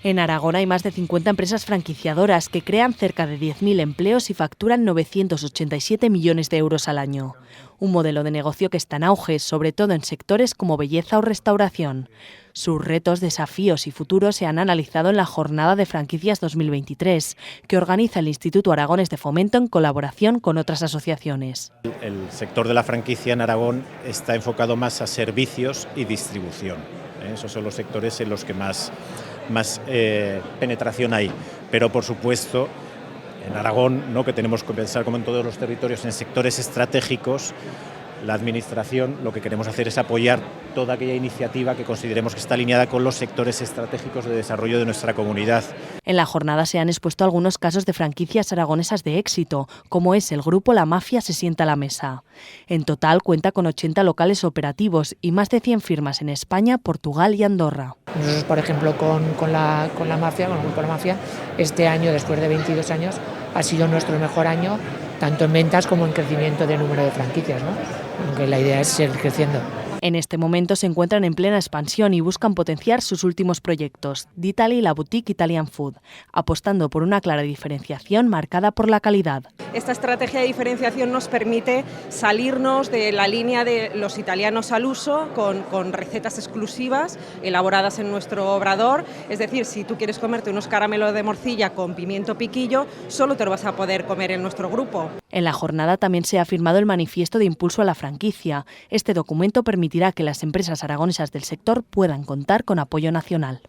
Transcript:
En Aragón hay más de 50 empresas franquiciadoras que crean cerca de 10.000 empleos y facturan 987 millones de euros al año. Un modelo de negocio que está en auge, sobre todo en sectores como belleza o restauración. Sus retos, desafíos y futuros se han analizado en la Jornada de Franquicias 2023, que organiza el Instituto Aragonés de Fomento en colaboración con otras asociaciones. El sector de la franquicia en Aragón está enfocado más a servicios y distribución. Esos son los sectores en los que más penetración hay, pero por supuesto en Aragón, ¿no?, que tenemos que pensar como en todos los territorios en sectores estratégicos. La Administración lo que queremos hacer es apoyar toda aquella iniciativa que consideremos que está alineada con los sectores estratégicos de desarrollo de nuestra comunidad. En la jornada se han expuesto algunos casos de franquicias aragonesas de éxito, como es el grupo La Mafia se sienta a la mesa. En total cuenta con 80 locales operativos y más de 100 firmas en España, Portugal y Andorra. Nosotros, por ejemplo, con la Mafia, con el grupo La Mafia, este año, después de 22 años, ha sido nuestro mejor año, tanto en ventas como en crecimiento de número de franquicias, ¿no? Aunque la idea es seguir creciendo. En este momento se encuentran en plena expansión y buscan potenciar sus últimos proyectos, D'Italy y la boutique Italian Food, apostando por una clara diferenciación marcada por la calidad. Esta estrategia de diferenciación nos permite salirnos de la línea de los italianos al uso con recetas exclusivas elaboradas en nuestro obrador. Es decir, si tú quieres comerte unos caramelos de morcilla con pimiento piquillo, solo te lo vas a poder comer en nuestro grupo. En la jornada también se ha firmado el Manifiesto de Impulso a la Franquicia. Este documento permitirá que las empresas aragonesas del sector puedan contar con apoyo nacional.